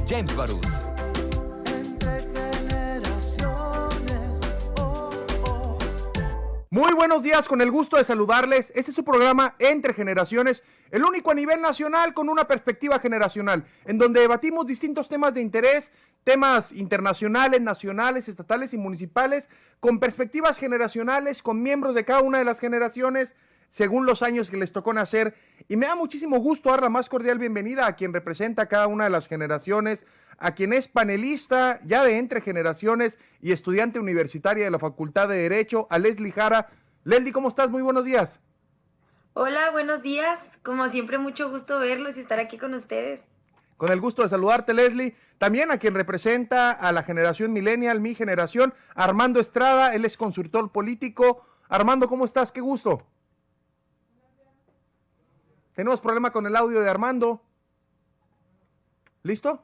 James Barús. Muy buenos días, con el gusto de saludarles. Este es su programa Entre Generaciones, el único a nivel nacional con una perspectiva generacional, en donde debatimos distintos temas de interés, temas internacionales, nacionales, estatales y municipales, con perspectivas generacionales, con miembros de cada una de las generaciones, según los años que les tocó nacer. Y me da muchísimo gusto dar la más cordial bienvenida a quien representa a cada una de las generaciones, a quien es panelista ya de Entre Generaciones y estudiante universitaria de la Facultad de Derecho, a Leslie Jara. Leslie, ¿cómo estás? Muy buenos días. Hola, buenos días. Como siempre, mucho gusto verlos y estar aquí con ustedes. Con el gusto de saludarte, Leslie. También a quien representa a la generación millennial, mi generación, Armando Estrada. Él es consultor político. Armando, ¿cómo estás? Qué gusto. Tenemos problema con el audio de Armando. ¿Listo?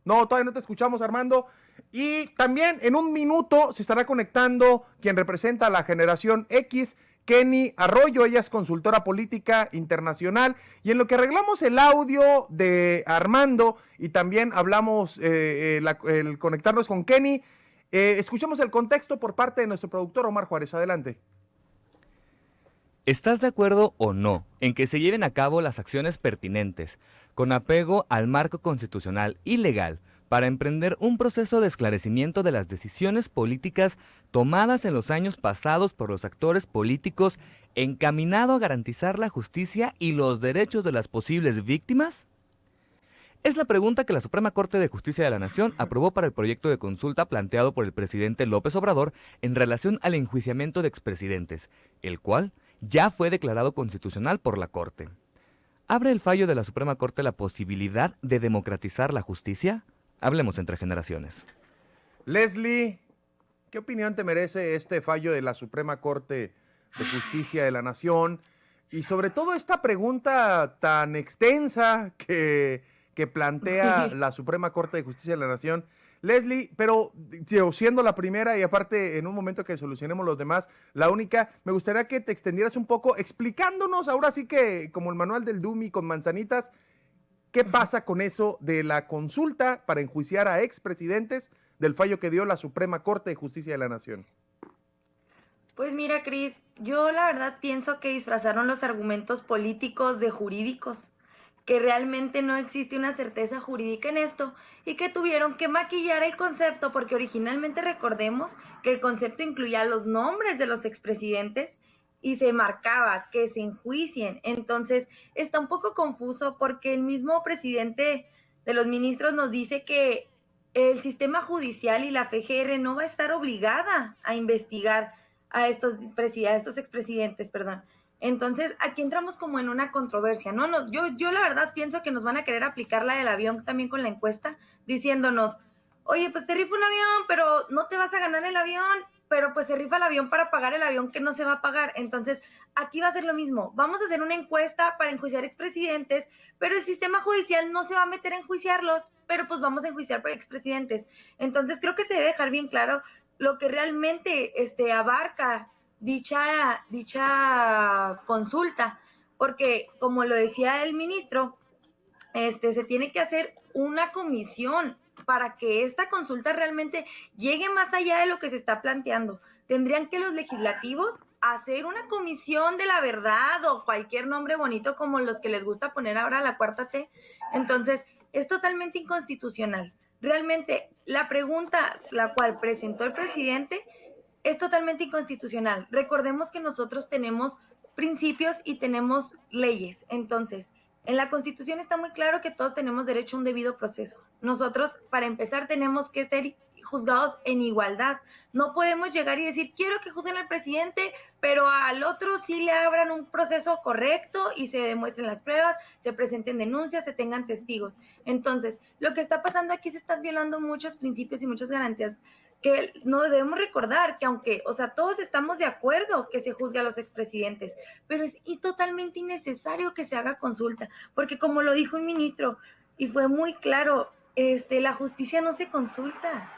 No, todavía no te escuchamos, Armando. Y también en un minuto se estará conectando quien representa a la generación X, Kenny Arroyo. Ella es consultora política internacional. Y en lo que arreglamos el audio de Armando y también hablamos el conectarnos con Kenny, escuchemos el contexto por parte de nuestro productor Omar Juárez. Adelante. ¿Estás de acuerdo o no en que se lleven a cabo las acciones pertinentes, con apego al marco constitucional y legal, para emprender un proceso de esclarecimiento de las decisiones políticas tomadas en los años pasados por los actores políticos, encaminado a garantizar la justicia y los derechos de las posibles víctimas? Es la pregunta que la Suprema Corte de Justicia de la Nación aprobó para el proyecto de consulta planteado por el presidente López Obrador en relación al enjuiciamiento de expresidentes, el cual ya fue declarado constitucional por la Corte. ¿Abre el fallo de la Suprema Corte la posibilidad de democratizar la justicia? Hablemos entre generaciones. Leslie, ¿qué opinión te merece este fallo de la Suprema Corte de Justicia de la Nación? Y sobre todo esta pregunta tan extensa que plantea la Suprema Corte de Justicia de la Nación. Leslie, pero siendo la primera y aparte en un momento que solucionemos los demás, la única, me gustaría que te extendieras un poco explicándonos, ahora sí que como el manual del Dummy con manzanitas, ¿qué pasa con eso de la consulta para enjuiciar a expresidentes del fallo que dio la Suprema Corte de Justicia de la Nación? Pues mira, Cris, yo la verdad pienso que disfrazaron los argumentos políticos de jurídicos, que realmente no existe una certeza jurídica en esto y que tuvieron que maquillar el concepto porque originalmente recordemos que el concepto incluía los nombres de los expresidentes y se marcaba que se enjuicien. Entonces está un poco confuso porque el mismo presidente de los ministros nos dice que el sistema judicial y la FGR no va a estar obligada a investigar a estos expresidentes, perdón. Entonces, aquí entramos como en una controversia, ¿no? Yo la verdad pienso que nos van a querer aplicar la del avión también con la encuesta, diciéndonos, oye, pues te rifa un avión, pero no te vas a ganar el avión, pero pues se rifa el avión para pagar el avión que no se va a pagar. Entonces, aquí va a ser lo mismo. Vamos a hacer una encuesta para enjuiciar expresidentes, pero el sistema judicial no se va a meter a enjuiciarlos, pero pues vamos a enjuiciar por expresidentes. Entonces, creo que se debe dejar bien claro lo que realmente abarca dicha consulta, porque como lo decía el ministro, se tiene que hacer una comisión para que esta consulta realmente llegue más allá de lo que se está planteando. Tendrían que los legislativos hacer una comisión de la verdad o cualquier nombre bonito como los que les gusta poner ahora la cuarta T. Entonces, es totalmente inconstitucional. Realmente, la pregunta la cual presentó el presidente es totalmente inconstitucional. Recordemos que nosotros tenemos principios y tenemos leyes. Entonces, en la Constitución está muy claro que todos tenemos derecho a un debido proceso. Nosotros, para empezar, tenemos que ser juzgados en igualdad. No podemos llegar y decir, quiero que juzguen al presidente, pero al otro sí le abran un proceso correcto y se demuestren las pruebas, se presenten denuncias, se tengan testigos. Entonces, lo que está pasando aquí se están violando muchos principios y muchas garantías que no debemos recordar que aunque, todos estamos de acuerdo que se juzgue a los expresidentes, pero es totalmente innecesario que se haga consulta, porque como lo dijo un ministro, y fue muy claro, la justicia no se consulta.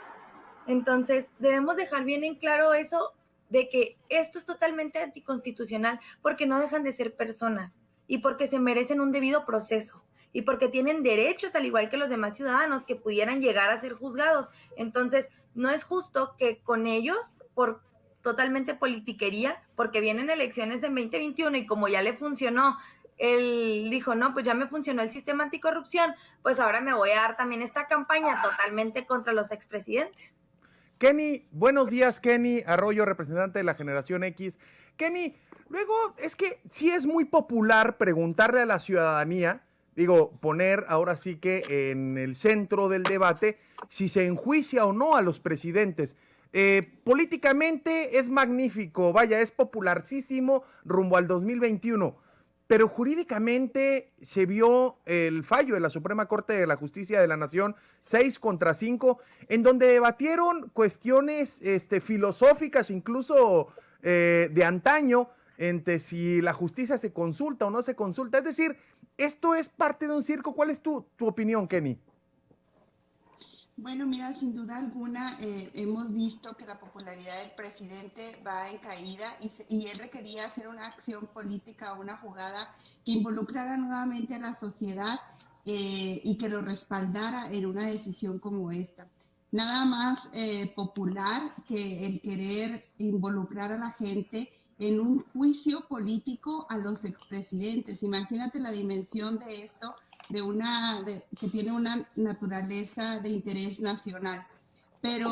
Entonces, debemos dejar bien en claro eso de que esto es totalmente anticonstitucional porque no dejan de ser personas y porque se merecen un debido proceso. y porque tienen derechos al igual que los demás ciudadanos que pudieran llegar a ser juzgados. Entonces, no es justo que con ellos, por totalmente politiquería, porque vienen elecciones en 2021 y como ya le funcionó, él dijo, no, pues ya me funcionó el sistema anticorrupción, pues ahora me voy a dar también esta campaña totalmente contra los expresidentes. Kenny, buenos días, Kenny Arroyo, representante de la Generación X. Kenny, luego es que sí es muy popular preguntarle a la ciudadanía, digo, poner ahora sí que en el centro del debate si se enjuicia o no a los presidentes. Políticamente es magnífico, vaya, es popularísimo rumbo al 2021, pero jurídicamente se vio el fallo de la Suprema Corte de la Justicia de la Nación 6-5, en donde debatieron cuestiones filosóficas, incluso de antaño, entre si la justicia se consulta o no se consulta. Es decir, esto es parte de un circo. ¿Cuál es tu opinión, Kenny? Bueno, mira, sin duda alguna hemos visto que la popularidad del presidente va en caída y él requería hacer una acción política, una jugada que involucrara nuevamente a la sociedad y que lo respaldara en una decisión como esta. Nada más popular que el querer involucrar a la gente en un juicio político a los expresidentes. Imagínate la dimensión de esto, que tiene una naturaleza de interés nacional. Pero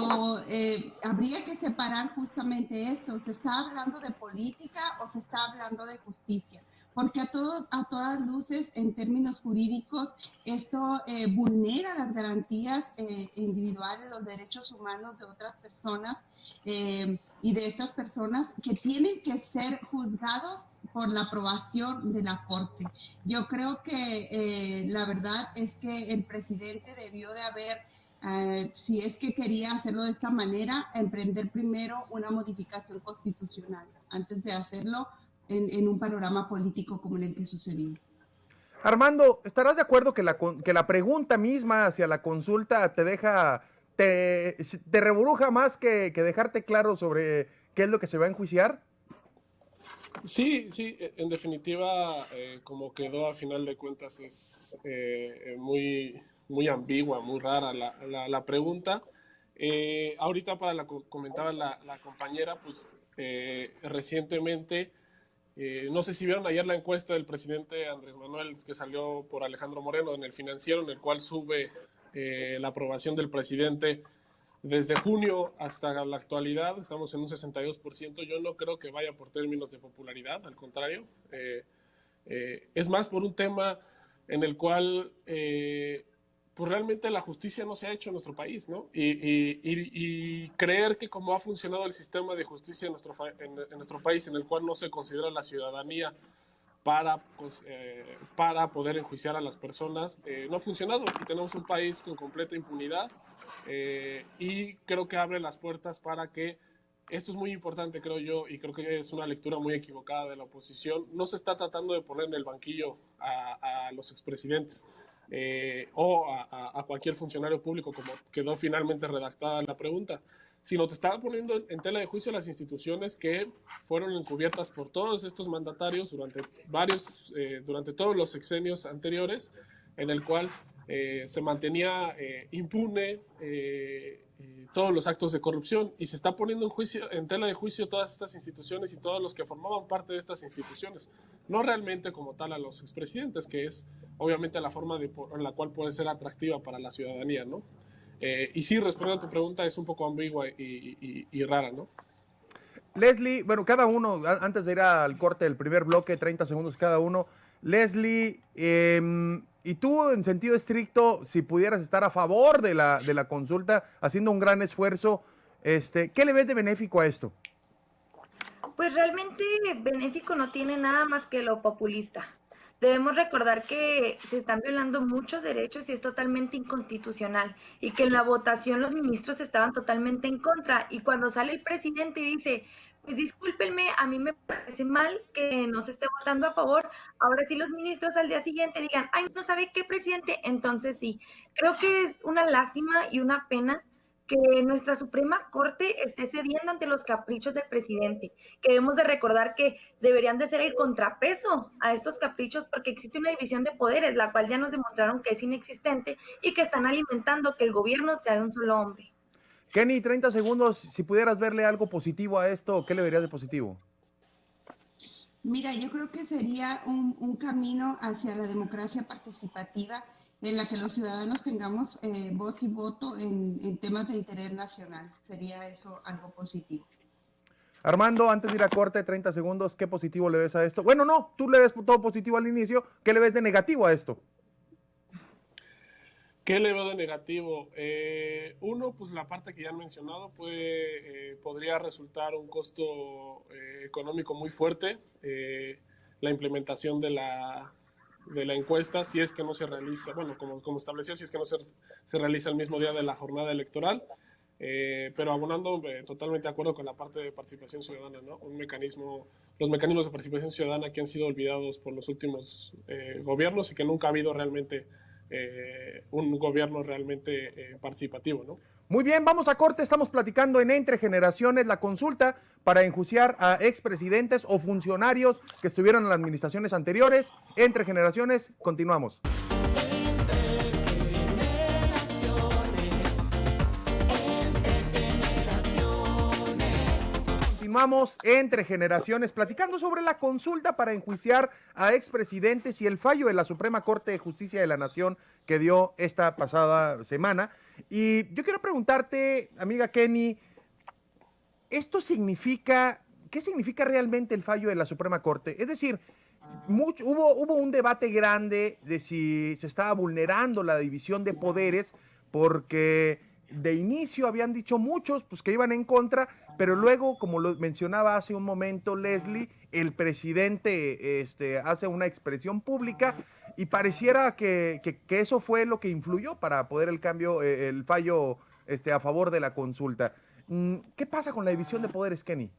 habría que separar justamente esto. ¿Se está hablando de política o se está hablando de justicia? Porque a todas luces, en términos jurídicos, esto vulnera las garantías individuales, los derechos humanos de otras personas y de estas personas que tienen que ser juzgados por la aprobación de la Corte. Yo creo que la verdad es que el presidente debió de haber, si es que quería hacerlo de esta manera, emprender primero una modificación constitucional antes de hacerlo en un panorama político como en el que sucedió. Armando, ¿estarás de acuerdo que la pregunta misma hacia la consulta te reburuja más que dejarte claro sobre qué es lo que se va a enjuiciar? Sí, en definitiva, como quedó a final de cuentas, es muy ambigua, muy rara la pregunta. Ahorita comentaba la compañera, pues recientemente, no sé si vieron ayer la encuesta del presidente Andrés Manuel que salió por Alejandro Moreno en El Financiero, en el cual sube la aprobación del presidente desde junio hasta la actualidad. Estamos en un 62%. Yo no creo que vaya por términos de popularidad, al contrario. Es más por un tema en el cual pues realmente la justicia no se ha hecho en nuestro país, ¿no? Y creer que como ha funcionado el sistema de justicia en nuestro país, en el cual no se considera la ciudadanía para poder enjuiciar a las personas, no ha funcionado, y tenemos un país con completa impunidad, y creo que abre las puertas para que, esto es muy importante, creo yo, y creo que es una lectura muy equivocada de la oposición, no se está tratando de poner en el banquillo a los expresidentes o a cualquier funcionario público, como quedó finalmente redactada la pregunta, sino te estaba poniendo en tela de juicio las instituciones que fueron encubiertas por todos estos mandatarios durante todos los sexenios anteriores, en el cual se mantenía impune todos los actos de corrupción, y se está poniendo en tela de juicio todas estas instituciones y todos los que formaban parte de estas instituciones, no realmente como tal a los expresidentes, que es obviamente la forma en la cual puede ser atractiva para la ciudadanía, ¿no? Y sí, respondiendo a tu pregunta, es un poco ambigua y rara, ¿no? Leslie, bueno, cada uno, antes de ir al corte del primer bloque, 30 segundos cada uno. Leslie, y tú, en sentido estricto, si pudieras estar a favor de la consulta, haciendo un gran esfuerzo, ¿qué le ves de benéfico a esto? Pues realmente benéfico no tiene nada más que lo populista. Debemos recordar que se están violando muchos derechos y es totalmente inconstitucional, y que en la votación los ministros estaban totalmente en contra, y cuando sale el presidente y dice, pues discúlpenme, a mí me parece mal que no se esté votando a favor, ahora sí los ministros al día siguiente digan, ay, no sabe qué, presidente, entonces sí, creo que es una lástima y una pena que nuestra Suprema Corte esté cediendo ante los caprichos del presidente, que debemos de recordar que deberían de ser el contrapeso a estos caprichos porque existe una división de poderes, la cual ya nos demostraron que es inexistente y que están alimentando que el gobierno sea de un solo hombre. Kenny, 30 segundos, si pudieras verle algo positivo a esto, ¿qué le verías de positivo? Mira, yo creo que sería un camino hacia la democracia participativa en la que los ciudadanos tengamos voz y voto en temas de interés nacional. Sería eso algo positivo. Armando, antes de ir a corte, 30 segundos, ¿qué positivo le ves a esto? Bueno, no, tú le ves todo positivo al inicio, ¿qué le ves de negativo a esto? ¿Qué le veo de negativo? Uno, pues la parte que ya han mencionado, podría resultar un costo económico muy fuerte. La implementación de la encuesta, si es que no se realiza, bueno, como estableció, si es que no se realiza el mismo día de la jornada electoral, pero abonando totalmente de acuerdo con la parte de participación ciudadana, ¿no? Los mecanismos de participación ciudadana que han sido olvidados por los últimos gobiernos y que nunca ha habido realmente un gobierno realmente participativo, ¿no? Muy bien, vamos a corte, estamos platicando en Entre Generaciones, la consulta para enjuiciar a expresidentes o funcionarios que estuvieron en las administraciones anteriores. Entre Generaciones, continuamos. Continuamos Entre Generaciones platicando sobre la consulta para enjuiciar a expresidentes y el fallo de la Suprema Corte de Justicia de la Nación que dio esta pasada semana. Y yo quiero preguntarte, amiga Kenny, ¿qué significa realmente el fallo de la Suprema Corte? Es decir, hubo un debate grande de si se estaba vulnerando la división de poderes porque de inicio habían dicho muchos pues, que iban en contra, pero luego, como lo mencionaba hace un momento Leslie, el presidente hace una expresión pública y pareciera que eso fue lo que influyó para poder el fallo a favor de la consulta. ¿Qué pasa con la división de poderes, Kenny?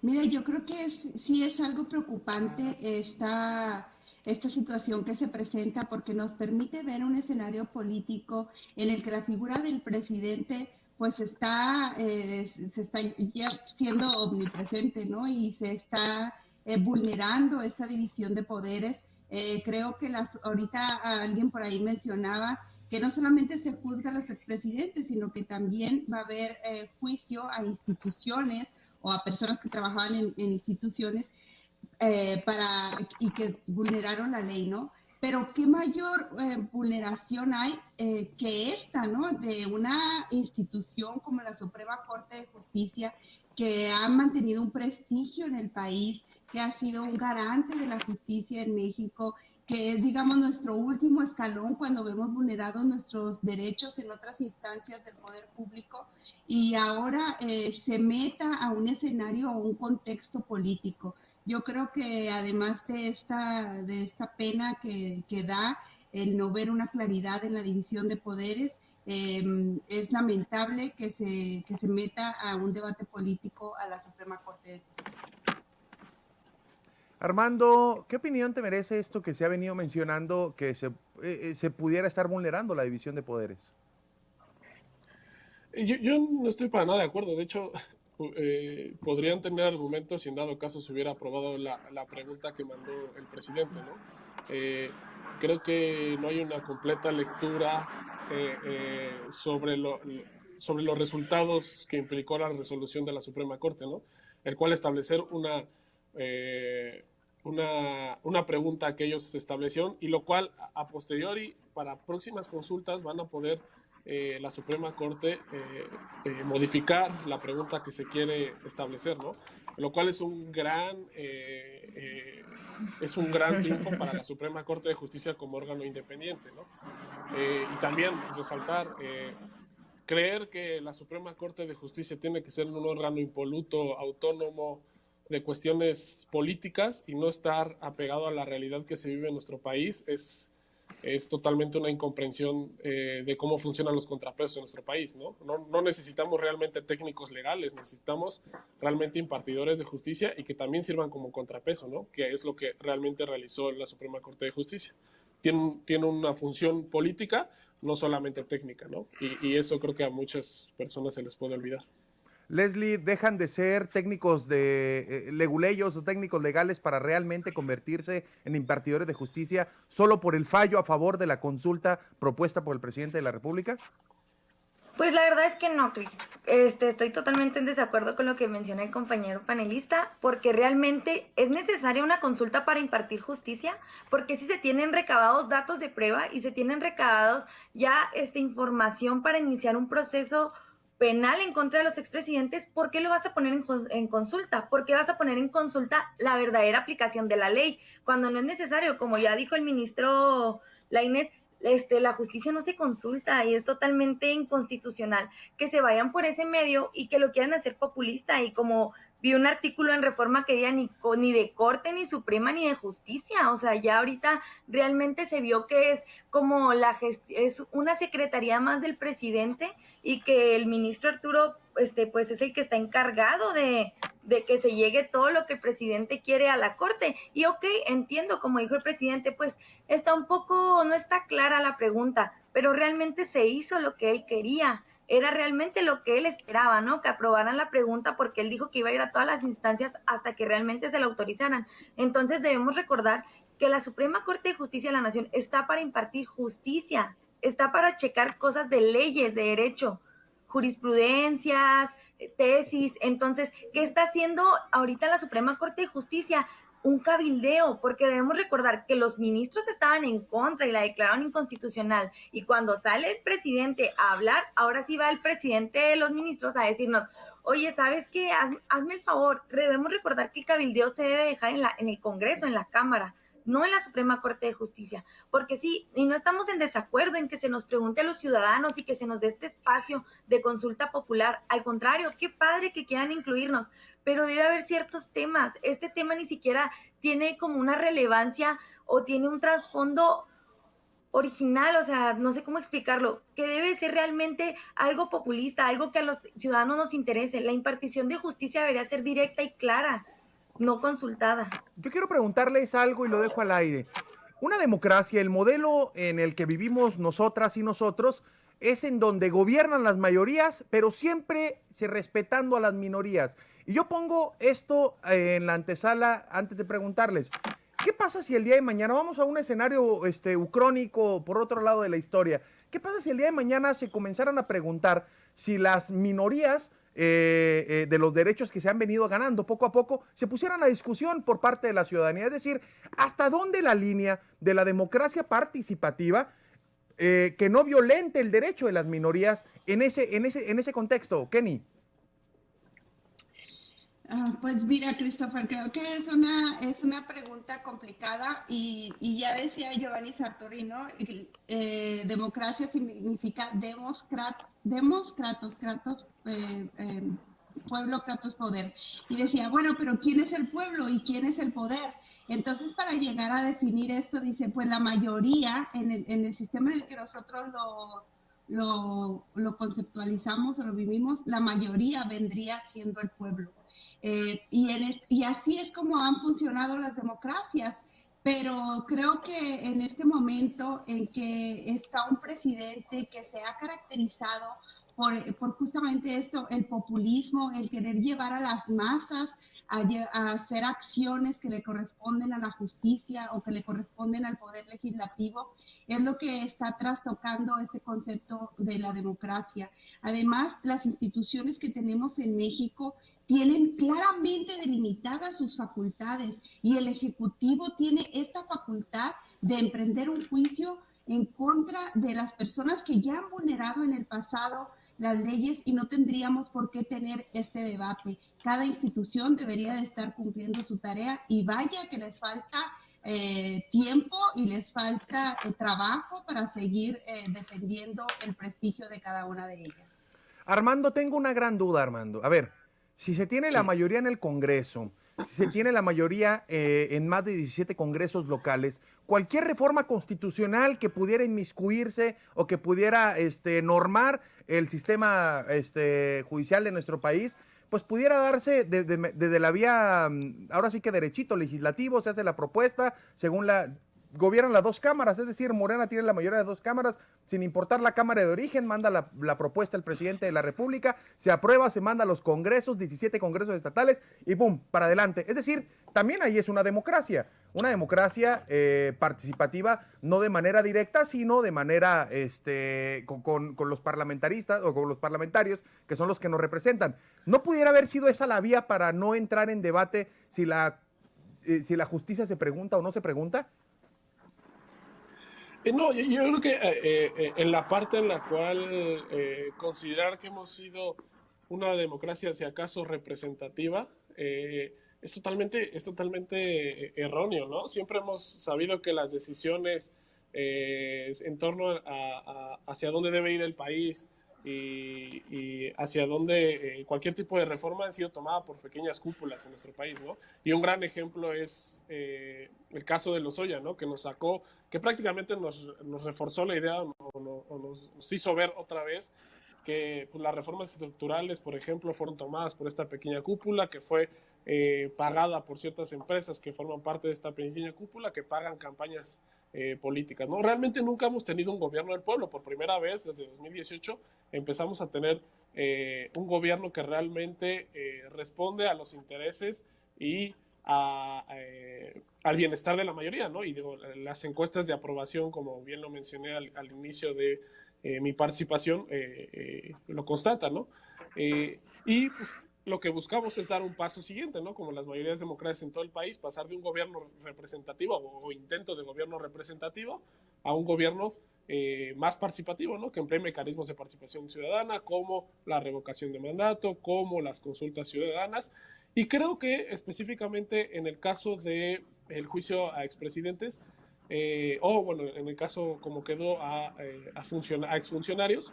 Mira, yo creo que sí es algo preocupante esta situación que se presenta porque nos permite ver un escenario político en el que la figura del presidente pues se está ya siendo omnipresente, ¿no? Y se está vulnerando esta división de poderes. Creo que ahorita alguien por ahí mencionaba que no solamente se juzga a los expresidentes, sino que también va a haber juicio a instituciones o a personas que trabajaban en instituciones y que vulneraron la ley, ¿no? Pero qué mayor vulneración hay que esta, ¿no? De una institución como la Suprema Corte de Justicia que ha mantenido un prestigio en el país, que ha sido un garante de la justicia en México, que es, digamos, nuestro último escalón cuando vemos vulnerados nuestros derechos en otras instancias del poder público, y ahora se meta a un escenario o un contexto político. Yo creo que además de esta pena que da el no ver una claridad en la división de poderes, es lamentable que se meta a un debate político a la Suprema Corte de Justicia. Armando, ¿qué opinión te merece esto que se ha venido mencionando, que se pudiera estar vulnerando la división de poderes? Yo no estoy para nada de acuerdo. De hecho, podrían tener argumentos si en dado caso se hubiera aprobado la pregunta que mandó el presidente, ¿no? Creo que no hay una completa lectura sobre los resultados que implicó la resolución de la Suprema Corte, ¿no? El cual establecer una pregunta que ellos establecieron, y lo cual a posteriori para próximas consultas van a poder la Suprema Corte modificar la pregunta que se quiere establecer, ¿no? Lo cual es un gran triunfo para la Suprema Corte de Justicia como órgano independiente, ¿no? Y también pues, resaltar, creer que la Suprema Corte de Justicia tiene que ser un órgano impoluto, autónomo, de cuestiones políticas y no estar apegado a la realidad que se vive en nuestro país es totalmente una incomprensión de cómo funcionan los contrapesos en nuestro país, ¿no? No necesitamos realmente técnicos legales, necesitamos realmente impartidores de justicia y que también sirvan como contrapeso, ¿no? Que es lo que realmente realizó la Suprema Corte de Justicia. Tiene una función política, no solamente técnica, ¿no? Y eso creo que a muchas personas se les puede olvidar. Leslie, dejan de ser técnicos de leguleyos o técnicos legales para realmente convertirse en impartidores de justicia solo por el fallo a favor de la consulta propuesta por el presidente de la República. Pues la verdad es que no, Cris. Estoy totalmente en desacuerdo con lo que menciona el compañero panelista, porque realmente es necesaria una consulta para impartir justicia, porque si se tienen recabados datos de prueba y se tienen recabados ya información para iniciar un proceso penal en contra de los expresidentes, ¿por qué lo vas a poner en consulta? ¿Por qué vas a poner en consulta la verdadera aplicación de la ley? Cuando no es necesario, como ya dijo el ministro Lainez, la justicia no se consulta y es totalmente inconstitucional que se vayan por ese medio y que lo quieran hacer populista. Y como vi un artículo en Reforma que decía ni de Corte, ni Suprema, ni de Justicia, o sea, ya ahorita realmente se vio que es como es una secretaría más del presidente y que el ministro Arturo pues es el que está encargado de que se llegue todo lo que el presidente quiere a la Corte. Y ok, entiendo, como dijo el presidente, pues no está clara la pregunta, pero realmente se hizo lo que él quería. Era realmente lo que él esperaba, ¿no? Que aprobaran la pregunta, porque él dijo que iba a ir a todas las instancias hasta que realmente se la autorizaran. Entonces debemos recordar que la Suprema Corte de Justicia de la Nación está para impartir justicia, está para checar cosas de leyes, de derecho, jurisprudencias, tesis. Entonces, ¿qué está haciendo ahorita la Suprema Corte de Justicia? Un cabildeo, porque debemos recordar que los ministros estaban en contra y la declararon inconstitucional, y cuando sale el presidente a hablar, ahora sí va el presidente de los ministros a decirnos, oye, ¿sabes qué? Hazme el favor. Debemos recordar que el cabildeo se debe dejar en el Congreso, en la Cámara, no en la Suprema Corte de Justicia, porque sí, y no estamos en desacuerdo en que se nos pregunte a los ciudadanos y que se nos dé este espacio de consulta popular. Al contrario, qué padre que quieran incluirnos, pero debe haber ciertos temas. Este tema ni siquiera tiene como una relevancia o tiene un trasfondo original, o sea, no sé cómo explicarlo, que debe ser realmente algo populista, algo que a los ciudadanos nos interese. La impartición de justicia debería ser directa y clara, no consultada. Yo quiero preguntarles algo y lo dejo al aire. Una democracia, el modelo en el que vivimos nosotras y nosotros, es en donde gobiernan las mayorías, pero siempre respetando a las minorías. Y yo pongo esto en la antesala antes de preguntarles, ¿qué pasa si el día de mañana, vamos a un escenario ucrónico por otro lado de la historia, qué pasa si el día de mañana se comenzaran a preguntar si las minorías de los derechos que se han venido ganando poco a poco se pusieran a discusión por parte de la ciudadanía? Es decir, ¿hasta dónde la línea de la democracia participativa que no violente el derecho de las minorías en ese contexto, Kenny? Pues mira, Christopher, creo que es una pregunta complicada y ya decía Giovanni Sartorino, democracia significa kratos, pueblo, kratos, poder. Y decía, bueno, pero ¿quién es el pueblo y quién es el poder? Entonces, para llegar a definir esto, dice, pues la mayoría, en el sistema en el que nosotros lo conceptualizamos o lo vivimos, la mayoría vendría siendo el pueblo. Y así es como han funcionado las democracias, pero creo que en este momento en que está un presidente que se ha caracterizado por justamente esto, el populismo, el querer llevar a las masas a hacer acciones que le corresponden a la justicia o que le corresponden al poder legislativo, es lo que está trastocando este concepto de la democracia. Además, las instituciones que tenemos en México tienen claramente delimitadas sus facultades y el Ejecutivo tiene esta facultad de emprender un juicio en contra de las personas que ya han vulnerado en el pasado las leyes, y no tendríamos por qué tener este debate. Cada institución debería de estar cumpliendo su tarea, y vaya que les falta tiempo y les falta trabajo para seguir defendiendo el prestigio de cada una de ellas. Armando, tengo una gran duda, Armando. A ver, si se tiene la mayoría en el Congreso, si se tiene la mayoría en más de 17 congresos locales, cualquier reforma constitucional que pudiera inmiscuirse o que pudiera normar el sistema judicial de nuestro país, pues pudiera darse desde la vía, ahora sí que derechito, legislativo, se hace la propuesta según gobiernan las dos cámaras, es decir, Morena tiene la mayoría de dos cámaras, sin importar la cámara de origen, manda la propuesta al presidente de la República, se aprueba, se manda a los congresos, 17 congresos estatales y ¡pum!, para adelante. Es decir, también ahí es una democracia participativa, no de manera directa, sino de manera con los parlamentaristas o con los parlamentarios, que son los que nos representan. ¿No pudiera haber sido esa la vía para no entrar en debate si la justicia se pregunta o no se pregunta? No, yo creo que en la parte en la cual considerar que hemos sido una democracia, si acaso representativa, es totalmente erróneo, ¿no? Siempre hemos sabido que las decisiones en torno a hacia dónde debe ir el país y hacia dónde cualquier tipo de reforma han sido tomadas por pequeñas cúpulas en nuestro país, ¿no? Y un gran ejemplo es el caso de Lozoya, ¿no? Que nos sacó, que prácticamente nos reforzó la idea o nos hizo ver otra vez que pues, las reformas estructurales, por ejemplo, fueron tomadas por esta pequeña cúpula que fue pagada por ciertas empresas que forman parte de esta pequeña cúpula que pagan campañas políticas, ¿no? Realmente nunca hemos tenido un gobierno del pueblo. Por primera vez, desde 2018, empezamos a tener un gobierno que realmente responde a los intereses y al bienestar de la mayoría, ¿no? Y digo, las encuestas de aprobación, como bien lo mencioné al inicio de mi participación, lo constatan, ¿no? Y pues lo que buscamos es dar un paso siguiente, ¿no? Como las mayorías democráticas en todo el país, pasar de un gobierno representativo o intento de gobierno representativo a un gobierno más participativo, ¿no? Que emplee mecanismos de participación ciudadana, como la revocación de mandato, como las consultas ciudadanas. Y creo que específicamente en el caso del juicio a expresidentes, en el caso como quedó a exfuncionarios,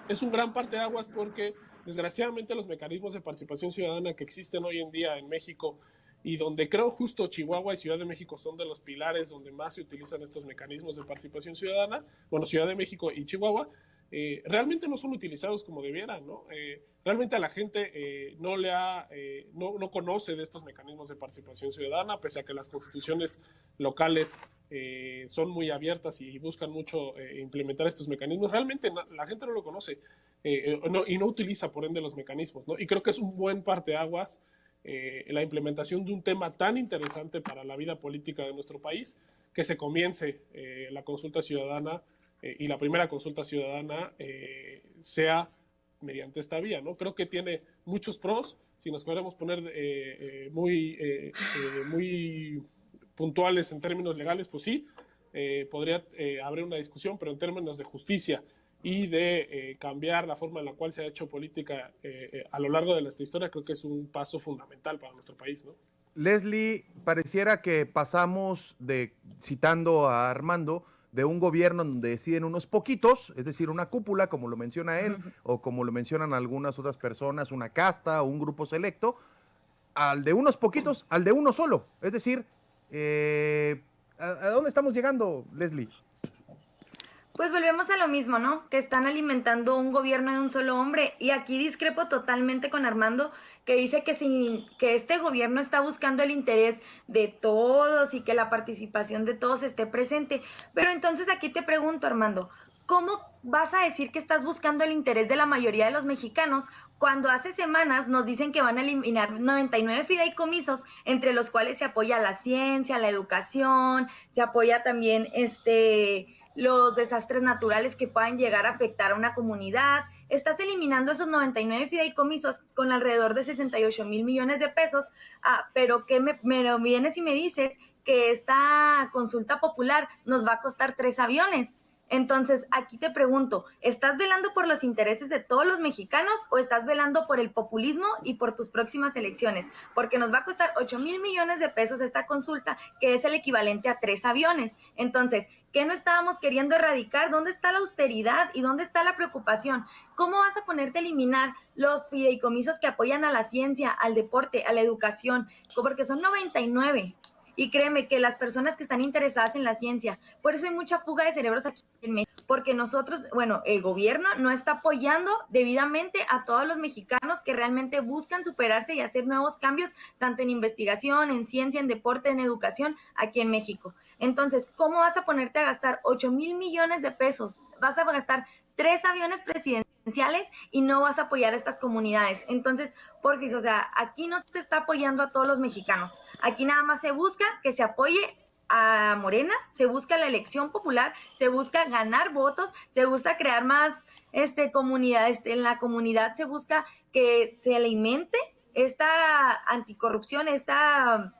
es un gran parteaguas porque desgraciadamente los mecanismos de participación ciudadana que existen hoy en día en México y donde creo justo Chihuahua y Ciudad de México son de los pilares donde más se utilizan estos mecanismos de participación ciudadana, bueno, Ciudad de México y Chihuahua, realmente no son utilizados como debieran, ¿no? Realmente a la gente no conoce de estos mecanismos de participación ciudadana, pese a que las constituciones locales son muy abiertas y buscan mucho implementar estos mecanismos. Realmente la gente no lo conoce y no utiliza, por ende, los mecanismos, ¿no? Y creo que es un buen parteaguas la implementación de un tema tan interesante para la vida política de nuestro país, que se comience la consulta ciudadana y la primera consulta ciudadana sea mediante esta vía, ¿no? Creo que tiene muchos pros. Si nos queremos poner muy puntuales en términos legales, pues sí, podría haber una discusión, pero en términos de justicia y de cambiar la forma en la cual se ha hecho política a lo largo de nuestra historia, creo que es un paso fundamental para nuestro país, ¿no? Leslie, pareciera que pasamos citando a Armando, de un gobierno donde deciden unos poquitos, es decir, una cúpula, como lo menciona él, o como lo mencionan algunas otras personas, una casta o un grupo selecto, al de unos poquitos, al de uno solo. Es decir, ¿a dónde estamos llegando, Leslie? Pues volvemos a lo mismo, ¿no? Que están alimentando un gobierno de un solo hombre. Y aquí discrepo totalmente con Armando, que dice que este gobierno está buscando el interés de todos y que la participación de todos esté presente. Pero entonces aquí te pregunto, Armando, ¿cómo vas a decir que estás buscando el interés de la mayoría de los mexicanos cuando hace semanas nos dicen que van a eliminar 99 fideicomisos, entre los cuales se apoya la ciencia, la educación, se apoya también los desastres naturales que puedan llegar a afectar a una comunidad? Estás eliminando esos 99 fideicomisos con alrededor de 68 mil millones de pesos, pero que me vienes y me dices que esta consulta popular nos va a costar 3 aviones. Entonces, aquí te pregunto, ¿estás velando por los intereses de todos los mexicanos o estás velando por el populismo y por tus próximas elecciones? Porque nos va a costar 8 mil millones de pesos esta consulta, que es el equivalente a 3 aviones. Entonces, ¿qué no estábamos queriendo erradicar? ¿Dónde está la austeridad y dónde está la preocupación? ¿Cómo vas a ponerte a eliminar los fideicomisos que apoyan a la ciencia, al deporte, a la educación? Porque son 99. Y créeme que las personas que están interesadas en la ciencia, por eso hay mucha fuga de cerebros aquí en México, porque nosotros, el gobierno no está apoyando debidamente a todos los mexicanos que realmente buscan superarse y hacer nuevos cambios, tanto en investigación, en ciencia, en deporte, en educación, aquí en México. Entonces, ¿cómo vas a ponerte a gastar 8,000 millones de pesos? Vas a gastar 3 aviones presidenciales y no vas a apoyar a estas comunidades. Entonces, porfis, o sea, aquí no se está apoyando a todos los mexicanos. Aquí nada más se busca que se apoye a Morena, se busca la elección popular, se busca ganar votos, se busca crear más comunidades, en la comunidad se busca que se alimente esta anticorrupción, esta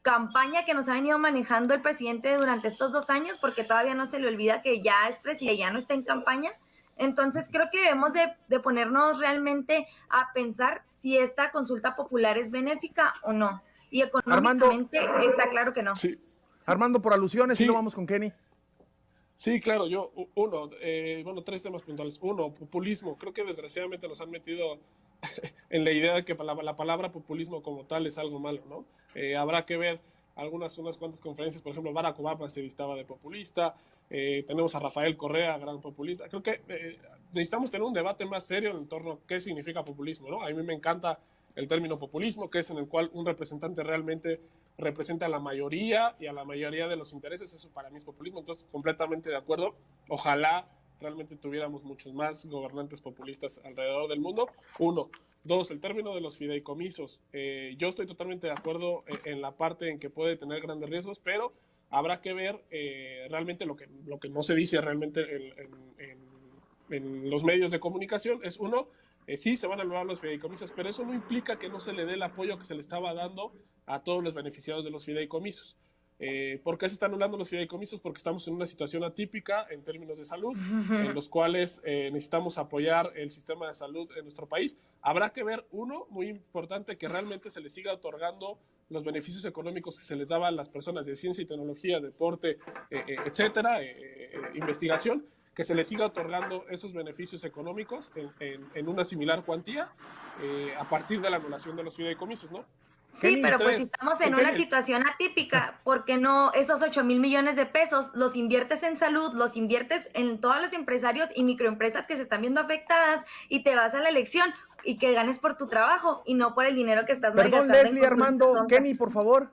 campaña que nos ha venido manejando el presidente durante estos 2 años, porque todavía no se le olvida que ya es presidente, ya no está en campaña. Entonces creo que debemos de ponernos realmente a pensar si esta consulta popular es benéfica o no. Y económicamente está claro que no. Sí. Armando, por alusiones, Sí. y luego vamos con Kenny. Sí, claro, bueno, 3 temas puntuales. Uno, populismo. Creo que desgraciadamente nos han metido en la idea de que la palabra populismo como tal es algo malo, ¿no? Habrá que ver unas cuantas conferencias, por ejemplo, Barack Obama se listaba de populista, tenemos a Rafael Correa, gran populista. Creo que necesitamos tener un debate más serio en torno a qué significa populismo, ¿no? A mí me encanta el término populismo, que es en el cual un representante realmente representa a la mayoría y a la mayoría de los intereses. Eso para mí es populismo, entonces completamente de acuerdo. Ojalá realmente tuviéramos muchos más gobernantes populistas alrededor del mundo. 1. 2, el término de los fideicomisos. Yo estoy totalmente de acuerdo en la parte en que puede tener grandes riesgos, pero habrá que ver realmente lo que no se dice realmente en los medios de comunicación es, 1, sí se van a anular los fideicomisos, pero eso no implica que no se le dé el apoyo que se le estaba dando a todos los beneficiados de los fideicomisos. ¿Por qué se están anulando los fideicomisos? Porque estamos en una situación atípica en términos de salud, en los cuales necesitamos apoyar el sistema de salud en nuestro país. Habrá que ver, 1, muy importante, que realmente se les siga otorgando los beneficios económicos que se les daba a las personas de ciencia y tecnología, deporte, etcétera, investigación, que se les siga otorgando esos beneficios económicos en una similar cuantía a partir de la anulación de los fideicomisos, ¿no? Sí, pero pues si estamos en una situación atípica, ¿por qué no esos 8,000 millones de pesos los inviertes en salud, los inviertes en todos los empresarios y microempresas que se están viendo afectadas y te vas a la elección y que ganes por tu trabajo y no por el dinero que estás malgastando? Perdón, Leslie, Armando, Kenny, por favor.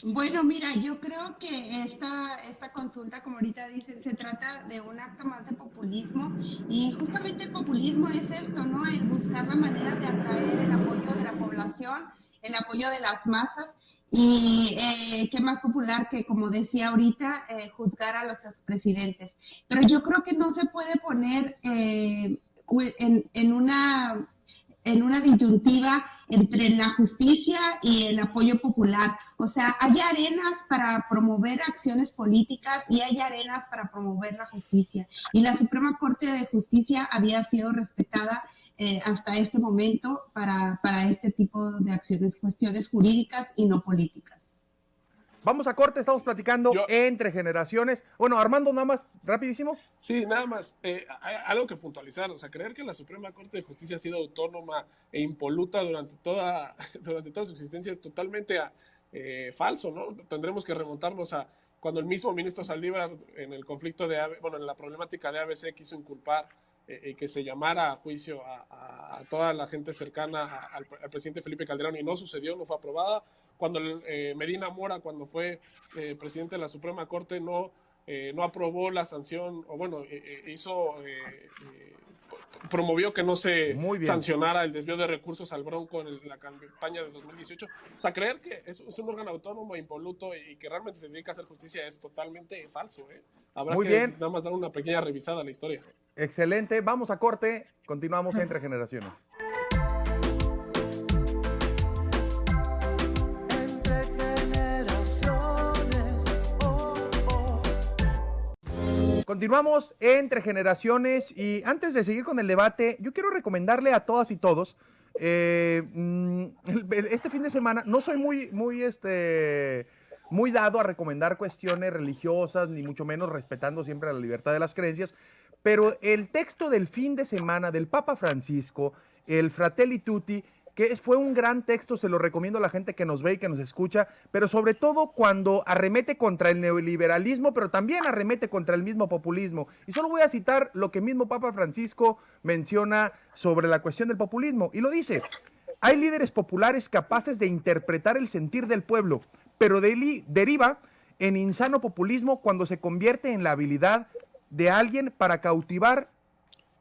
Bueno, mira, yo creo que esta consulta, como ahorita dicen, se trata de un acto más de populismo, y justamente el populismo es esto, ¿no? El buscar la manera de atraer el apoyo de la población, el apoyo de las masas, y qué más popular que, como decía ahorita, juzgar a los expresidentes. Pero yo creo que no se puede poner en una disyuntiva entre la justicia y el apoyo popular. O sea, hay arenas para promover acciones políticas y hay arenas para promover la justicia. Y la Suprema Corte de Justicia había sido respetada hasta este momento para este tipo de acciones, cuestiones jurídicas y no políticas. Vamos a corte, estamos platicando entre generaciones. Bueno, Armando, nada más, rapidísimo. Sí, nada más. Hay algo que puntualizar. O sea, creer que la Suprema Corte de Justicia ha sido autónoma e impoluta durante toda su existencia es totalmente falso, ¿no? Tendremos que remontarnos a cuando el mismo ministro Saldívar, en el conflicto en la problemática de ABC, quiso inculpar que se llamara a juicio a toda la gente cercana al presidente Felipe Calderón, y no sucedió, no fue aprobada. Cuando Medina Mora, cuando fue presidente de la Suprema Corte, no aprobó la sanción, o bueno, promovió que no se sancionara el desvío de recursos al Bronco en la campaña de 2018. O sea, creer que es un órgano autónomo, impoluto y que realmente se dedica a hacer justicia es totalmente falso, ¿eh? Habrá que nada más dar una pequeña revisada a la historia. Excelente, vamos a corte, continuamos entre generaciones. Continuamos entre generaciones, y antes de seguir con el debate, yo quiero recomendarle a todas y todos, este fin de semana, no soy muy dado a recomendar cuestiones religiosas, ni mucho menos respetando siempre la libertad de las creencias, pero el texto del fin de semana del Papa Francisco, el Fratelli Tutti, que fue un gran texto, se lo recomiendo a la gente que nos ve y que nos escucha, pero sobre todo cuando arremete contra el neoliberalismo, pero también arremete contra el mismo populismo. Y solo voy a citar lo que mismo Papa Francisco menciona sobre la cuestión del populismo, y lo dice: hay líderes populares capaces de interpretar el sentir del pueblo, pero deriva en insano populismo cuando se convierte en la habilidad de alguien para cautivar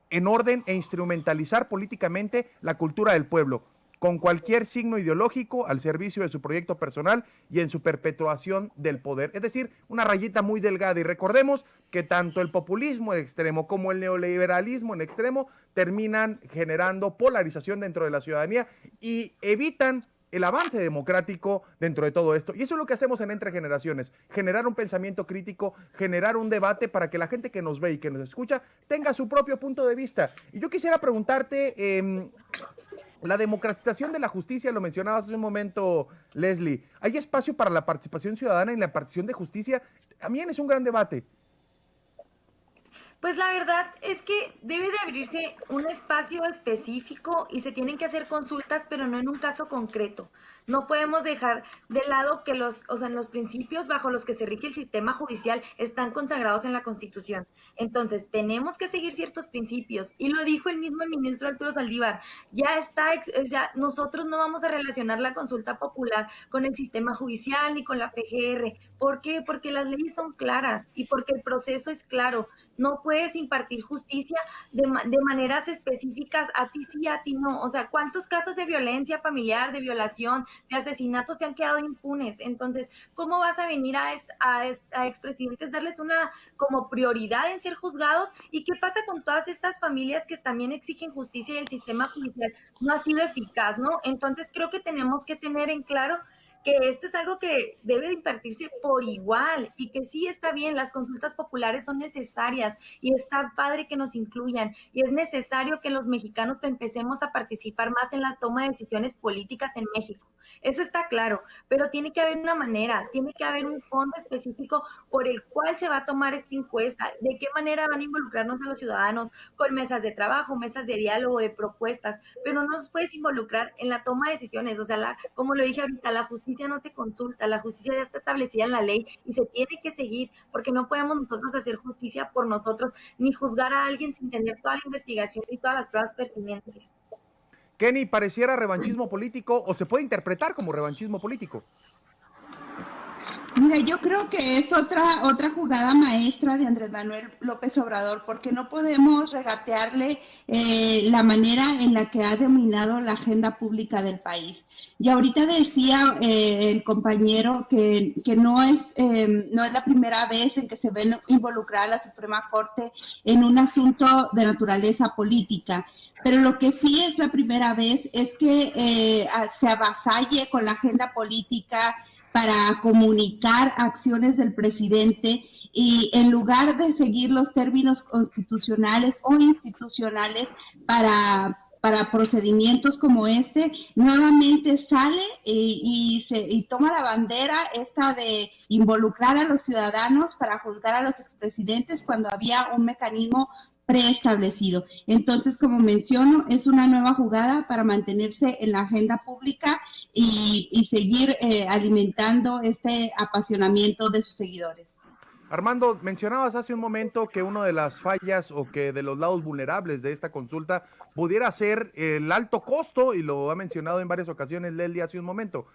en orden e instrumentalizar políticamente la cultura del pueblo, con cualquier signo ideológico al servicio de su proyecto personal y en su perpetuación del poder. Es decir, una rayita muy delgada. Y recordemos que tanto el populismo en extremo como el neoliberalismo en extremo terminan generando polarización dentro de la ciudadanía y evitan el avance democrático dentro de todo esto. Y eso es lo que hacemos en Entre Generaciones, generar un pensamiento crítico, generar un debate para que la gente que nos ve y que nos escucha tenga su propio punto de vista. Y yo quisiera preguntarte, la democratización de la justicia, lo mencionabas hace un momento, Leslie, ¿hay espacio para la participación ciudadana en la partición de justicia? También es un gran debate. Pues la verdad es que debe de abrirse un espacio específico y se tienen que hacer consultas, pero no en un caso concreto. No podemos dejar de lado que los principios bajo los que se rige el sistema judicial están consagrados en la Constitución. Entonces, tenemos que seguir ciertos principios. Y lo dijo el mismo ministro Arturo Saldívar. Nosotros no vamos a relacionar la consulta popular con el sistema judicial ni con la PGR. ¿Por qué? Porque las leyes son claras y porque el proceso es claro. No puedes impartir justicia de maneras específicas, a ti sí, a ti no. O sea, ¿cuántos casos de violencia familiar, de violación, de asesinatos se han quedado impunes? Entonces, ¿cómo vas a venir a expresidentes darles una como prioridad en ser juzgados? ¿Y qué pasa con todas estas familias que también exigen justicia y el sistema judicial no ha sido eficaz, ¿no? Entonces, creo que tenemos que tener en claro que esto es algo que debe de impartirse por igual y que sí está bien, las consultas populares son necesarias y está padre que nos incluyan y es necesario que los mexicanos empecemos a participar más en la toma de decisiones políticas en México. Eso está claro, pero tiene que haber una manera, tiene que haber un fondo específico por el cual se va a tomar esta encuesta, de qué manera van a involucrarnos a los ciudadanos con mesas de trabajo, mesas de diálogo, de propuestas, pero no nos puedes involucrar en la toma de decisiones, o sea, como lo dije ahorita, la justicia no se consulta, la justicia ya está establecida en la ley y se tiene que seguir, porque no podemos nosotros hacer justicia por nosotros, ni juzgar a alguien sin tener toda la investigación y todas las pruebas pertinentes. Kenny, ¿pareciera revanchismo político o se puede interpretar como revanchismo político? Mira, yo creo que es otra jugada maestra de Andrés Manuel López Obrador, porque no podemos regatearle la manera en la que ha dominado la agenda pública del país. Y ahorita decía el compañero que no es la primera vez en que se ve involucrada la Suprema Corte en un asunto de naturaleza política. Pero lo que sí es la primera vez es que se avasalle con la agenda política para comunicar acciones del presidente y en lugar de seguir los términos constitucionales o institucionales para procedimientos como este, nuevamente sale y toma la bandera esta de involucrar a los ciudadanos para juzgar a los expresidentes cuando había un mecanismo preestablecido. Entonces, como menciono, es una nueva jugada para mantenerse en la agenda pública y seguir alimentando este apasionamiento de sus seguidores. Armando, mencionabas hace un momento que una de las fallas o que de los lados vulnerables de esta consulta pudiera ser el alto costo, y lo ha mencionado en varias ocasiones Leslie hace un momento,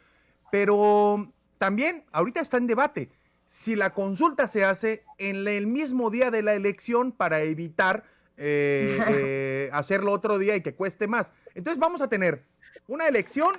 pero también ahorita está en debate si la consulta se hace en el mismo día de la elección para evitar hacerlo otro día y que cueste más. Entonces vamos a tener una elección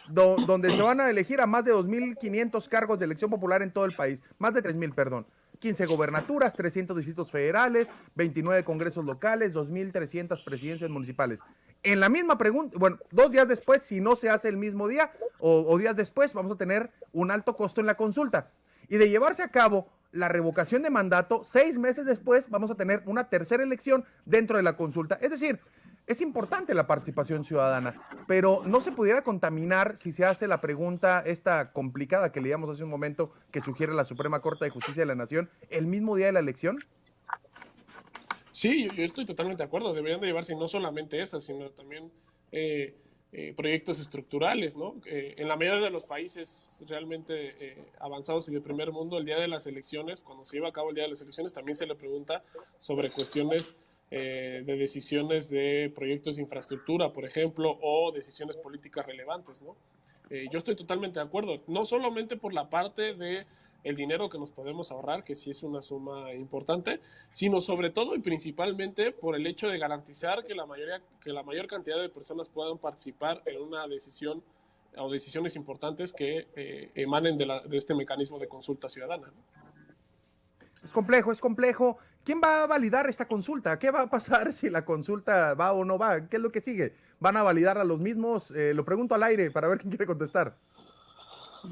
donde se van a elegir a más de 2.500 cargos de elección popular en todo el país, más de 3.000, perdón, 15 gobernaturas, 300 distritos federales, 29 congresos locales, 2.300 presidencias municipales. En la misma pregunta, bueno, 2 días después, si no se hace el mismo día o días después, vamos a tener un alto costo en la consulta. Y de llevarse a cabo la revocación de mandato, 6 meses después vamos a tener una tercera elección dentro de la consulta. Es decir, es importante la participación ciudadana, pero no se pudiera contaminar si se hace la pregunta esta complicada que leíamos hace un momento que sugiere la Suprema Corte de Justicia de la Nación el mismo día de la elección. Sí, yo estoy totalmente de acuerdo. Deberían de llevarse no solamente esas, sino también proyectos estructurales, ¿no? En la mayoría de los países realmente avanzados y de primer mundo, el día de las elecciones, cuando se lleva a cabo el día de las elecciones, también se le pregunta sobre cuestiones de decisiones de proyectos de infraestructura, por ejemplo, o decisiones políticas relevantes, ¿no? yo estoy totalmente de acuerdo, no solamente por la parte de el dinero que nos podemos ahorrar, que sí es una suma importante, sino sobre todo y principalmente por el hecho de garantizar que la mayor cantidad de personas puedan participar en una decisión o decisiones importantes que emanen de este mecanismo de consulta ciudadana, ¿no? Es complejo, es complejo. ¿Quién va a validar esta consulta? ¿Qué va a pasar si la consulta va o no va? ¿Qué es lo que sigue? ¿Van a validar a los mismos? Lo pregunto al aire para ver quién quiere contestar.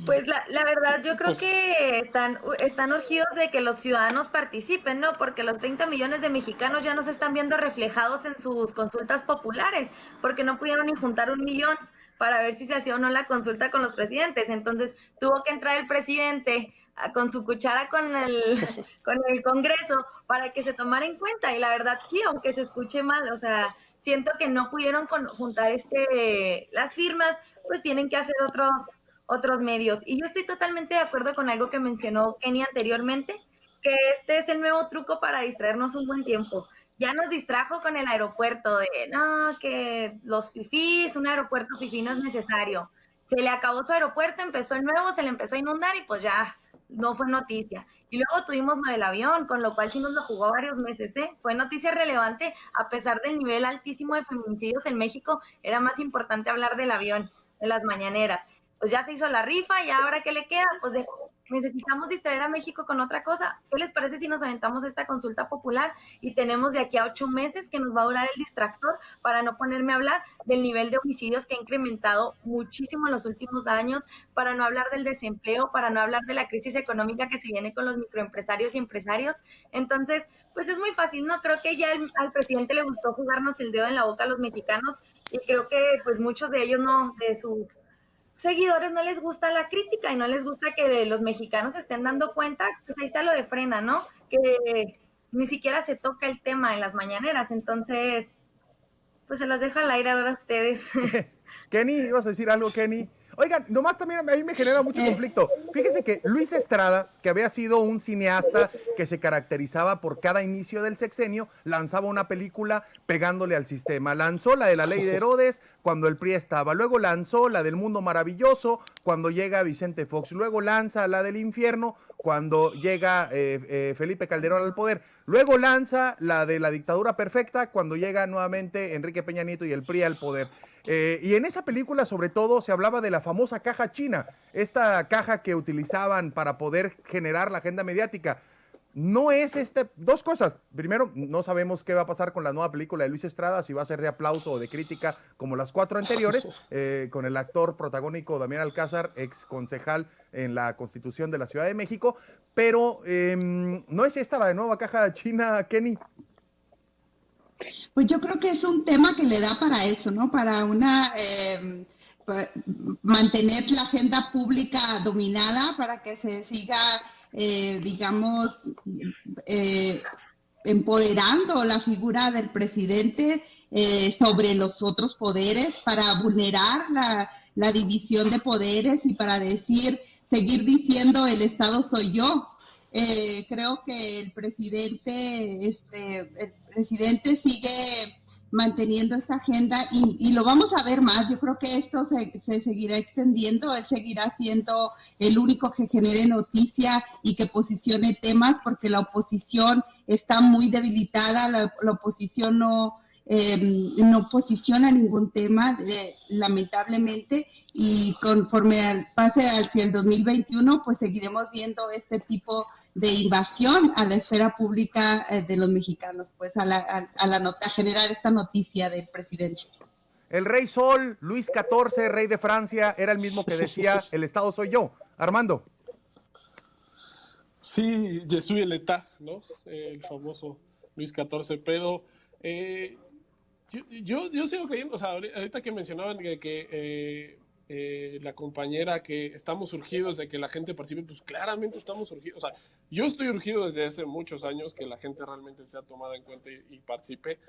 Pues la verdad yo creo que están urgidos de que los ciudadanos participen, ¿no? Porque los 30 millones de mexicanos ya no se están viendo reflejados en sus consultas populares, porque no pudieron ni juntar 1 millón para ver si se hacía o no la consulta con los presidentes. Entonces tuvo que entrar el presidente con su cuchara con el Congreso para que se tomara en cuenta. Y la verdad sí, aunque se escuche mal, o sea, siento que no pudieron juntar las firmas, pues tienen que hacer otros medios. Y yo estoy totalmente de acuerdo con algo que mencionó Kenny anteriormente, que este es el nuevo truco para distraernos un buen tiempo. Ya nos distrajo con el aeropuerto de, no, que los fifís, un aeropuerto fifí no es necesario. Se le acabó su aeropuerto, empezó el nuevo, se le empezó a inundar y pues ya no fue noticia. Y luego tuvimos lo del avión, con lo cual sí nos lo jugó varios meses, ¿eh? Fue noticia relevante, a pesar del nivel altísimo de feminicidios en México, era más importante hablar del avión, de las mañaneras. Pues ya se hizo la rifa y ahora ¿qué le queda? Pues necesitamos distraer a México con otra cosa. ¿Qué les parece si nos aventamos esta consulta popular y tenemos de aquí a 8 meses que nos va a durar el distractor para no ponerme a hablar del nivel de homicidios que ha incrementado muchísimo en los últimos años, para no hablar del desempleo, para no hablar de la crisis económica que se viene con los microempresarios y empresarios? Entonces, pues es muy fácil, ¿no? Creo que ya al presidente le gustó jugarnos el dedo en la boca a los mexicanos y creo que pues muchos de ellos no, de sus seguidores no les gusta la crítica y no les gusta que los mexicanos se estén dando cuenta, pues ahí está lo de Frena, ¿no? Que ni siquiera se toca el tema en las mañaneras, entonces, pues se las dejo al aire ahora a ustedes. Kenny, ¿ibas a decir algo, Kenny? Oigan, nomás también a mí me genera mucho conflicto. Fíjense que Luis Estrada, que había sido un cineasta que se caracterizaba por cada inicio del sexenio, lanzaba una película pegándole al sistema. Lanzó la de la ley de Herodes cuando el PRI estaba. Luego lanzó la del Mundo Maravilloso cuando llega Vicente Fox. Luego lanza la del Infierno cuando llega Felipe Calderón al poder. Luego lanza la de la Dictadura Perfecta cuando llega nuevamente Enrique Peña Nieto y el PRI al poder. Y en esa película, sobre todo, se hablaba de la famosa caja china, esta caja que utilizaban para poder generar la agenda mediática. No es dos cosas. Primero, no sabemos qué va a pasar con la nueva película de Luis Estrada, si va a ser de aplauso o de crítica como las 4 anteriores, con el actor protagónico Damián Alcázar, ex concejal en la Constitución de la Ciudad de México. Pero no es esta la nueva caja china, Kenny. Pues yo creo que es un tema que le da para eso, ¿no? Para mantener la agenda pública dominada, para que se siga, digamos, empoderando la figura del presidente sobre los otros poderes, para vulnerar la división de poderes y para seguir diciendo el Estado soy yo. Creo que el presidente sigue manteniendo esta agenda y lo vamos a ver más. Yo creo que esto se seguirá extendiendo, él seguirá siendo el único que genere noticia y que posicione temas, porque la oposición está muy debilitada, la oposición no posiciona ningún tema, lamentablemente, y conforme pase hacia el 2021, pues seguiremos viendo este tipo de invasión a la esfera pública de los mexicanos, pues a generar esta noticia del presidente. El rey Sol, Luis XIV, rey de Francia, era el mismo que decía, el Estado soy yo. Armando. Sí, Je suis l'État, ¿no? El famoso Luis XIV, pero yo sigo creyendo, o sea, ahorita que mencionaban que la compañera, que estamos urgidos de que la gente participe, pues claramente estamos urgidos. O sea, yo estoy urgido desde hace muchos años que la gente realmente sea tomada en cuenta y participe.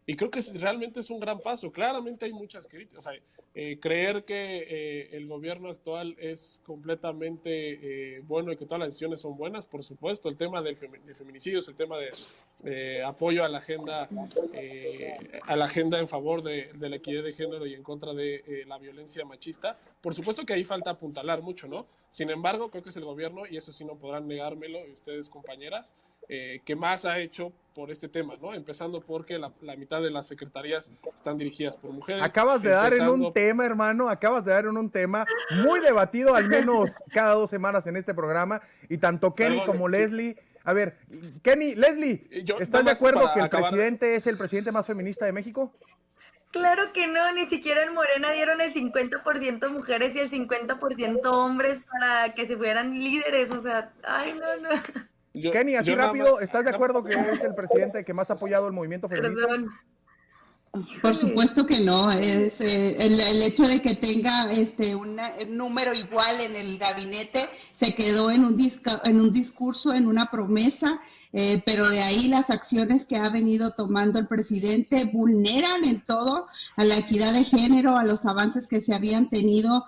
Y creo que realmente es un gran paso. Claramente hay muchas críticas. O sea, creer que el gobierno actual es completamente bueno y que todas las decisiones son buenas, por supuesto. El tema de feminicidios, el tema de apoyo a la agenda en favor de la equidad de género y en contra de la violencia machista. Por supuesto que ahí falta apuntalar mucho, ¿no? Sin embargo, creo que es el gobierno, y eso sí no podrán negármelo, y ustedes, compañeras, que más ha hecho por este tema, ¿no? Empezando porque la mitad de las secretarías están dirigidas por mujeres. Acabas de dar en un tema, hermano, muy debatido, al menos cada 2 semanas en este programa, y tanto Kenny como Leslie. A ver, Kenny, Leslie, ¿estás de acuerdo que el presidente es el presidente más feminista de México? Claro que no, ni siquiera en Morena dieron el 50% mujeres y el 50% hombres para que se fueran líderes, o sea, ay, no. Kenny, así rápido, ¿estás de acuerdo que es el presidente que más ha apoyado el movimiento feminista? Perdón. Por supuesto que no, es el hecho de que tenga un número igual en el gabinete se quedó en un discurso, en una promesa, pero de ahí las acciones que ha venido tomando el presidente vulneran en todo a la equidad de género, a los avances que se habían tenido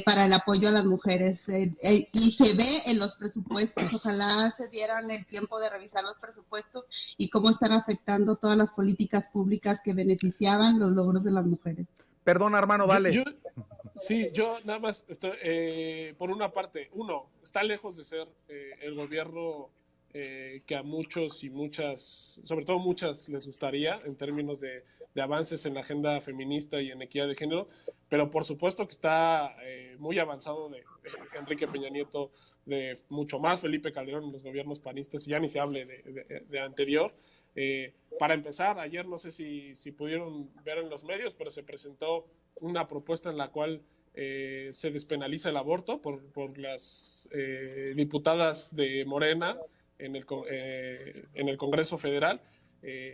para el apoyo a las mujeres, y se ve en los presupuestos. Ojalá se dieran el tiempo de revisar los presupuestos y cómo están afectando todas las políticas públicas que beneficiaban los logros de las mujeres. Perdón, hermano, dale. Yo nada más estoy, por una parte, está lejos de ser el gobierno que a muchos y muchas, sobre todo muchas, les gustaría en términos de avances en la agenda feminista y en equidad de género, pero por supuesto que está muy avanzado de Enrique Peña Nieto, de mucho más Felipe Calderón en los gobiernos panistas, y ya ni se hable de anterior. Para empezar, ayer no sé si pudieron ver en los medios, pero se presentó una propuesta en la cual se despenaliza el aborto por las diputadas de Morena en el Congreso Federal.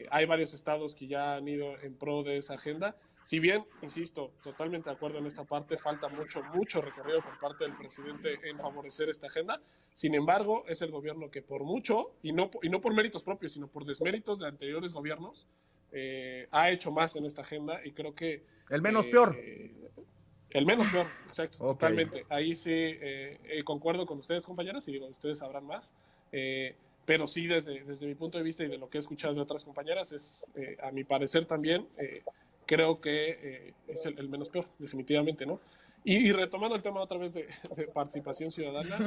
Hay varios estados que ya han ido en pro de esa agenda. Si bien, insisto, totalmente de acuerdo en esta parte, falta mucho recorrido por parte del presidente en favorecer esta agenda. Sin embargo, es el gobierno que por mucho, y no por méritos propios, sino por desméritos de anteriores gobiernos, ha hecho más en esta agenda, y creo que... El menos peor. El menos peor, exacto, Okay. Totalmente. Ahí sí concuerdo con ustedes, compañeras, y digo, ustedes sabrán más. Pero sí, desde mi punto de vista y de lo que he escuchado de otras compañeras, es, a mi parecer también, creo que es el menos peor, definitivamente, ¿no? Y retomando el tema otra vez de participación ciudadana,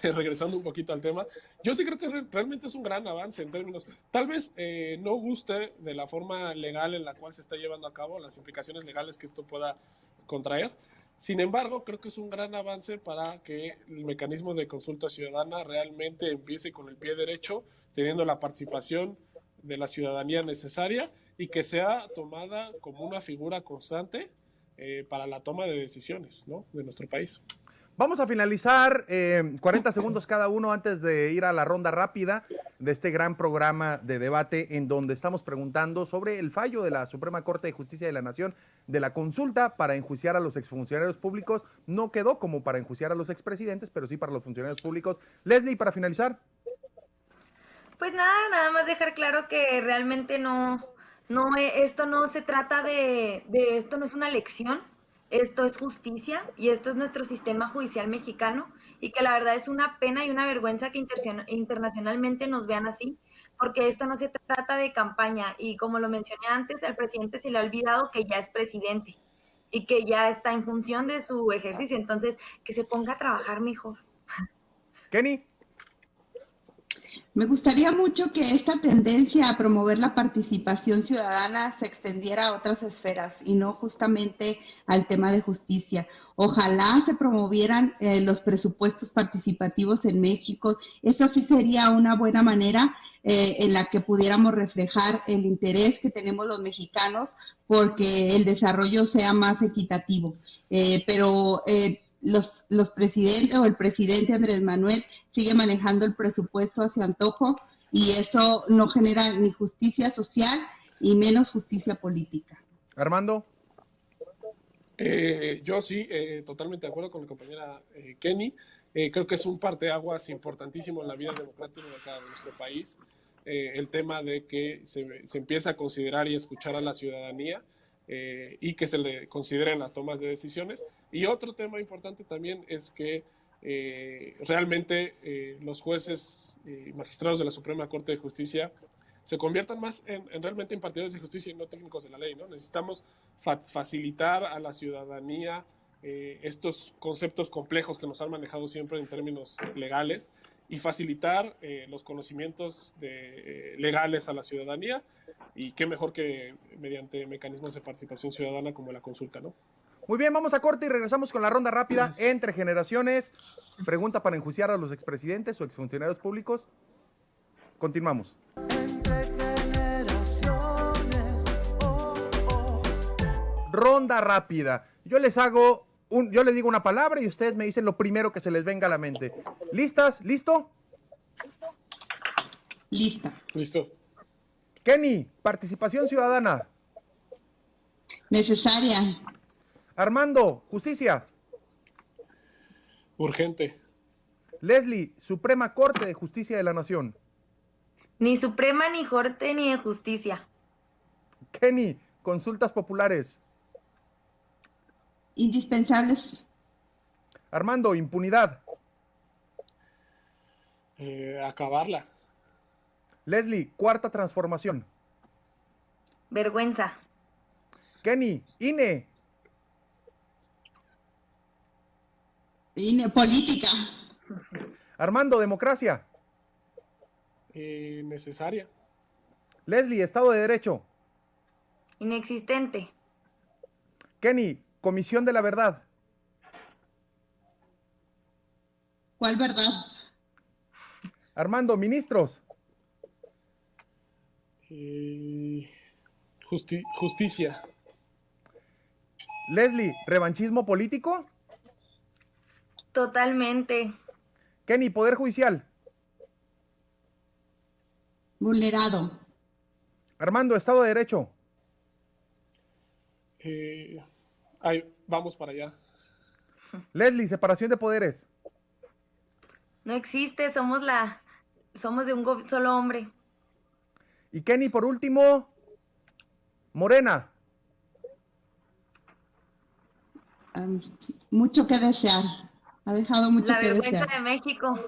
regresando un poquito al tema, yo sí creo que realmente es un gran avance en términos, tal vez no guste de la forma legal en la cual se está llevando a cabo, las implicaciones legales que esto pueda contraer. Sin embargo, creo que es un gran avance para que el mecanismo de consulta ciudadana realmente empiece con el pie derecho, teniendo la participación de la ciudadanía necesaria y que sea tomada como una figura constante para la toma de decisiones, ¿no?, de nuestro país. Vamos a finalizar 40 segundos cada uno antes de ir a la ronda rápida de este gran programa de debate en donde estamos preguntando sobre el fallo de la Suprema Corte de Justicia de la Nación de la consulta para enjuiciar a los exfuncionarios públicos. No quedó como para enjuiciar a los expresidentes, pero sí para los funcionarios públicos. Leslie, para finalizar. Pues nada más dejar claro que realmente esto no se trata esto no es una elección. Esto es justicia y esto es nuestro sistema judicial mexicano, y que la verdad es una pena y una vergüenza que internacionalmente nos vean así, porque esto no se trata de campaña, y como lo mencioné antes, al presidente se le ha olvidado que ya es presidente y que ya está en función de su ejercicio, entonces que se ponga a trabajar mejor. Kenny. Me gustaría mucho que esta tendencia a promover la participación ciudadana se extendiera a otras esferas y no justamente al tema de justicia. Ojalá se promovieran los presupuestos participativos en México. Eso sí sería una buena manera en la que pudiéramos reflejar el interés que tenemos los mexicanos porque el desarrollo sea más equitativo. Pero los presidentes o el presidente Andrés Manuel sigue manejando el presupuesto hacia antojo, y eso no genera ni justicia social y menos justicia política. Armando. Yo sí, totalmente de acuerdo con mi compañera Kenny. Creo que es un parteaguas importantísimo en la vida democrática de nuestro país. el tema de que se empiece a considerar y escuchar a la ciudadanía y que se le consideren las tomas de decisiones. Y otro tema importante también es que realmente los jueces y magistrados de la Suprema Corte de Justicia se conviertan más en realmente impartidores de justicia y no técnicos de la ley, ¿no? Necesitamos facilitar a la ciudadanía estos conceptos complejos que nos han manejado siempre en términos legales y facilitar los conocimientos legales a la ciudadanía, y qué mejor que mediante mecanismos de participación ciudadana como la consulta, ¿no? Muy bien, vamos a corte y regresamos con la ronda rápida entre generaciones. Pregunta para enjuiciar a los expresidentes o exfuncionarios públicos. Continuamos. Entre generaciones, Ronda rápida. Yo les digo una palabra y ustedes me dicen lo primero que se les venga a la mente. ¿Listas? ¿Listo? Lista. ¿Listo? Kenny, participación ciudadana. Necesaria. Armando, justicia. Urgente. Leslie, Suprema Corte de Justicia de la Nación. Ni Suprema, ni Corte, ni de Justicia. Kenny, consultas populares. Indispensables. Armando, impunidad. Acabarla. Leslie, cuarta transformación. Vergüenza. Kenny, INE. Política. Armando, democracia. Necesaria. Leslie, Estado de Derecho. Inexistente. Kenny, Comisión de la Verdad. ¿Cuál verdad? Armando, ministros. Justicia. Leslie, revanchismo político. Totalmente. Kenny, Poder Judicial. Vulnerado. Armando, Estado de Derecho. Vamos para allá. Leslie, separación de poderes. No existe, somos de un solo hombre. Y Kenny, por último, Morena. Mucho que desear. Ha dejado mucho La que vergüenza desear. de México.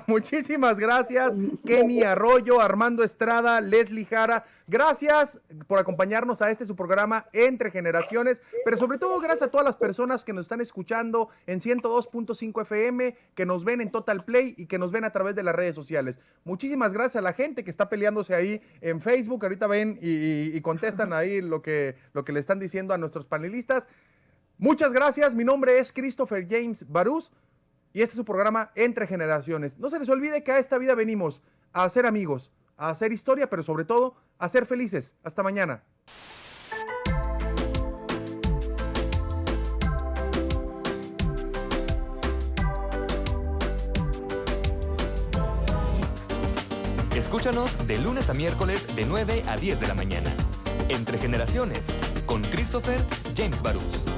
Muchísimas gracias, Kenny Arroyo, Armando Estrada, Leslie Jara. Gracias por acompañarnos a su programa Entre Generaciones, pero sobre todo gracias a todas las personas que nos están escuchando en 102.5 FM, que nos ven en Total Play y que nos ven a través de las redes sociales. Muchísimas gracias a la gente que está peleándose ahí en Facebook. Ahorita ven y contestan ahí lo que le están diciendo a nuestros panelistas. Muchas gracias, mi nombre es Christopher James Barús y este es su programa Entre Generaciones. No se les olvide que a esta vida venimos a hacer amigos, a hacer historia, pero sobre todo a ser felices. Hasta mañana. Escúchanos de lunes a miércoles de 9 a 10 de la mañana. Entre Generaciones, con Christopher James Barús.